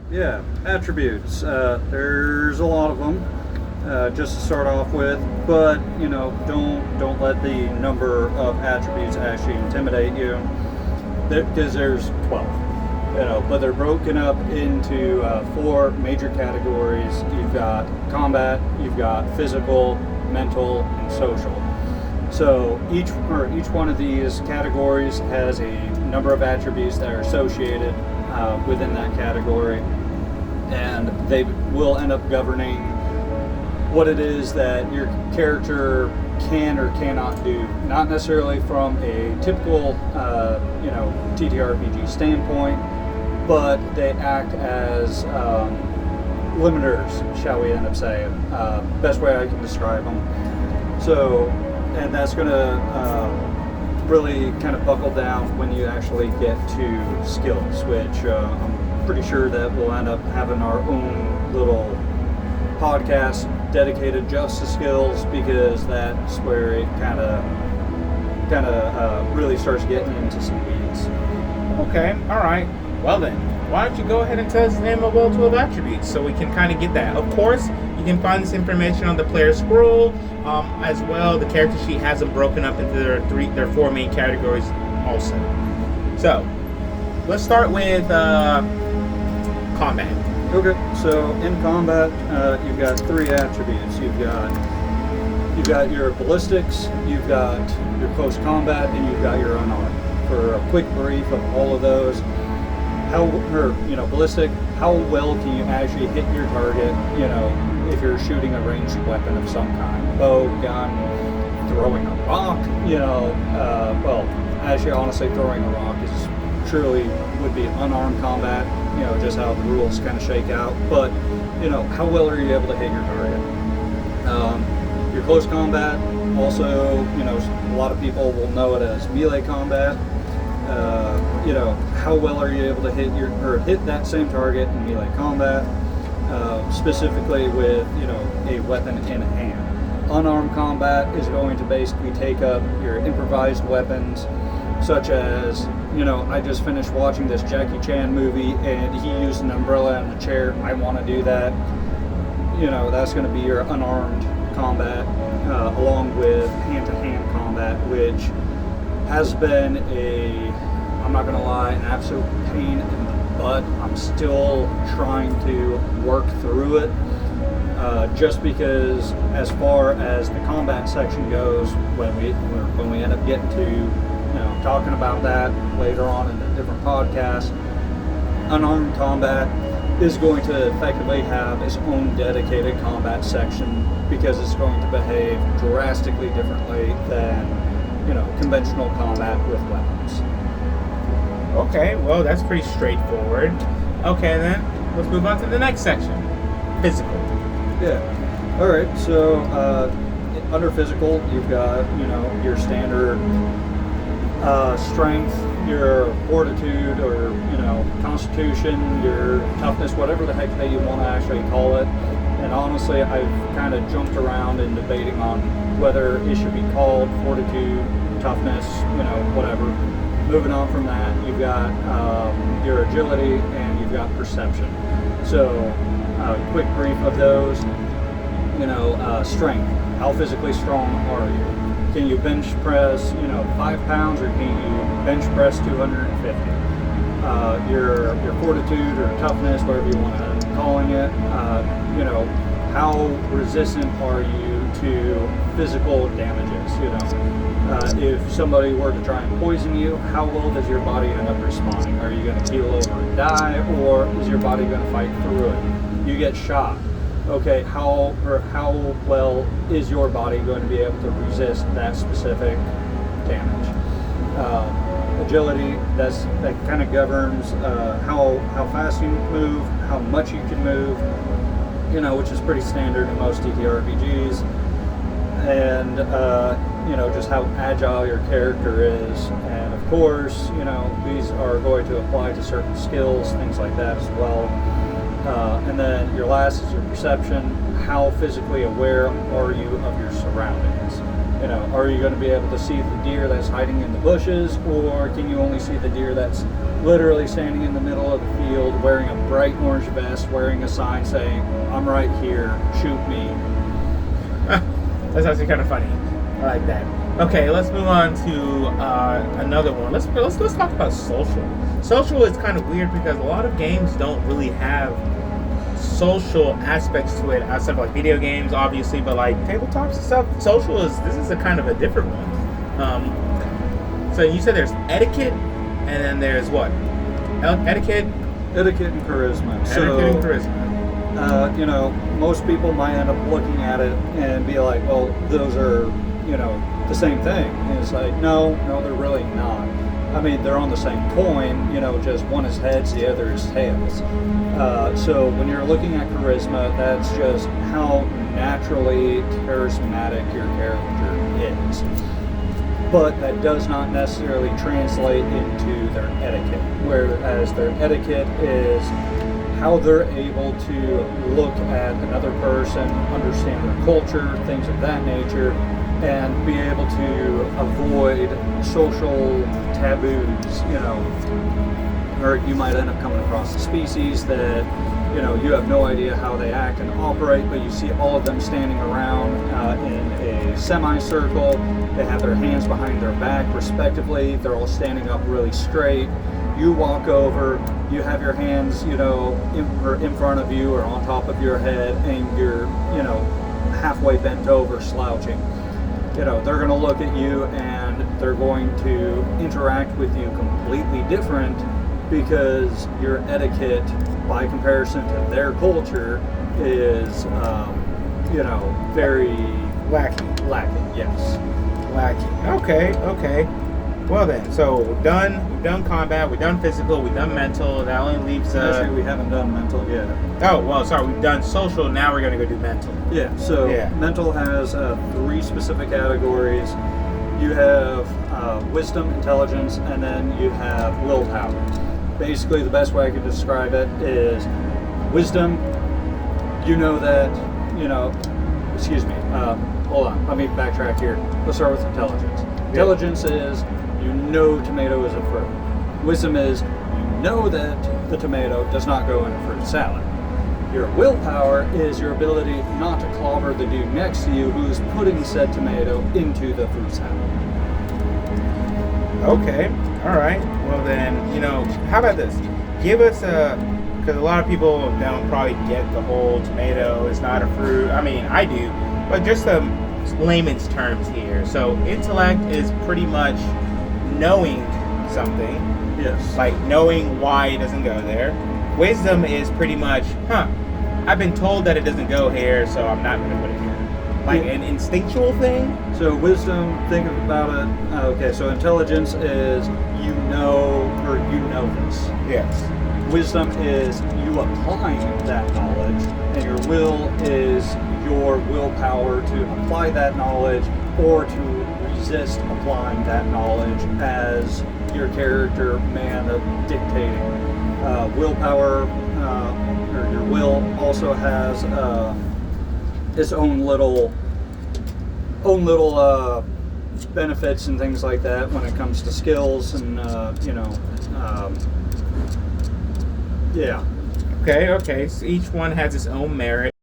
Yeah, attributes. There's a lot of them. Just to start off with, but don't let the number of attributes actually intimidate you, because there's 12. But they're broken up into four major categories. You've got combat, you've got physical, mental, and social. So each one of these categories has a number of attributes that are associated within that category, and they will end up governing what it is that your character can or cannot do. Not necessarily from a typical, TTRPG standpoint, but they act as limiters, shall we end up saying. Best way I can describe them. So, and that's going to really kind of buckle down when you actually get to skills, which I'm pretty sure that we'll end up having our own little podcast dedicated just to skills, because that's where it kind of really starts getting into some weeds. Okay, all right. Well then, why don't you go ahead and tell us the name of all 12 attributes so we can kind of get that. Of course, you can find this information on the player scroll, as well. The character sheet has them broken up into their four main categories also. So, let's start with combat. Okay, so in combat, you've got three attributes. You've got your ballistics, you've got your close combat, and you've got your unarmed. For a quick brief of all of those, ballistic, how well can you actually hit your target? If you're shooting a ranged weapon of some kind, bow, gun, throwing a rock. Actually, honestly, throwing a rock would be unarmed combat. Just how the rules kind of shake out. But, how well are you able to hit your target? Your close combat, also, a lot of people will know it as melee combat. How well are you able to hit that same target in melee combat, specifically with, a weapon in hand. Unarmed combat is going to basically take up your improvised weapons, such as, I just finished watching this Jackie Chan movie and he used an umbrella and a chair. I want to do that. That's going to be your unarmed combat, along with hand-to-hand combat, which has been I'm not going to lie, an absolute pain in the butt. I'm still trying to work through it, just because as far as the combat section goes, when we end up getting to talking about that later on in a different podcast, unarmed combat is going to effectively have its own dedicated combat section, because it's going to behave drastically differently than conventional combat with weapons. Okay, well that's pretty straightforward. Okay then, let's move on to the next section. Physical. Yeah. Alright, so under physical, you've got, your standard strength, your fortitude, or constitution, your toughness, whatever the heck that you want to actually call it. And honestly, I've kind of jumped around in debating on whether it should be called fortitude, toughness, whatever. Moving on from that, you've got your agility and you've got perception. So, quick brief of those. Strength. How physically strong are you? Can you bench press, 5 pounds, or can you bench press 250? Your fortitude or toughness, whatever you want to calling it. How resistant are you to physical damages? If somebody were to try and poison you, how well does your body end up responding? Are you going to keel over and die, or is your body going to fight through it? You get shot. Okay, how well is your body going to be able to resist that specific damage? Agility, that kind of governs how fast you move, how much you can move, which is pretty standard in most TTRPGs, and just how agile your character is. And of course, these are going to apply to certain skills, things like that as well. And then your last is your perception. How physically aware are you of your surroundings? You know, are you going to be able to see the deer that's hiding in the bushes, or can you only see the deer that's literally standing in the middle of the field wearing a bright orange vest, wearing a sign saying, "I'm right here, shoot me"? That's actually kind of funny. I like that. Okay, let's move on to another one. Let's talk about social. Social is kind of weird because a lot of games don't really have social aspects to it outside of like video games, obviously, but like tabletops and stuff. Social is a kind of a different one. So you said there's etiquette, and then there's what? Etiquette and charisma. Etiquette and charisma. You know, most people might end up looking at it and be like, well, those are, you know, the same thing. And it's like, no, they're really not. I mean, they're on the same coin, you know, just one is heads, the other is tails. So when you're looking at charisma, that's just how naturally charismatic your character is. But that does not necessarily translate into their etiquette, whereas their etiquette is how they're able to look at another person, understand their culture, things of that nature, and be able to avoid social taboos, you know. Or you might end up coming across a species that, you know, you have no idea how they act and operate, but you see all of them standing around in a semicircle. They have their hands behind their back, respectively. They're all standing up really straight. You walk over, you have your hands, you know, in front of you or on top of your head, and you're, you know, halfway bent over, slouching. You know, they're going to look at you and they're going to interact with you completely different because your etiquette, by comparison to their culture, is, you know, very lacking. Yes. Lacking. Okay. Well then, so we've done combat, we've done physical, we've done mental. That only leaves. Actually, we haven't done mental yet. Oh well, sorry. We've done social. Now we're gonna go do mental. Yeah. So mental has 3 specific categories. You have wisdom, intelligence, and then you have willpower. Basically, the best way I could describe it is wisdom. You know that, you know. Excuse me. Hold on. Let me backtrack here. Let's start with intelligence. Intelligence is, you know, tomato is a fruit. Wisdom is, you know that the tomato does not go in a fruit salad. Your willpower is your ability not to clobber the dude next to you who's putting said tomato into the fruit salad. Okay. All right. Well then, you know, how about this? Give us because a lot of people don't probably get the whole tomato is not a fruit. I mean, I do, but just some layman's terms here. So intellect is pretty much knowing something. Yes. Like knowing why it doesn't go there. Wisdom is pretty much, I've been told that it doesn't go here, so I'm not going to put it here. Like an instinctual thing. So wisdom, think about it. Okay, so intelligence is you know this. Yes. Wisdom is you applying that knowledge, and your will is your willpower to apply that knowledge or to resist applying that knowledge as your character may end up dictating. Willpower, or your will, also has its own little benefits and things like that when it comes to skills and you know. Yeah. Okay. So each one has its own merit.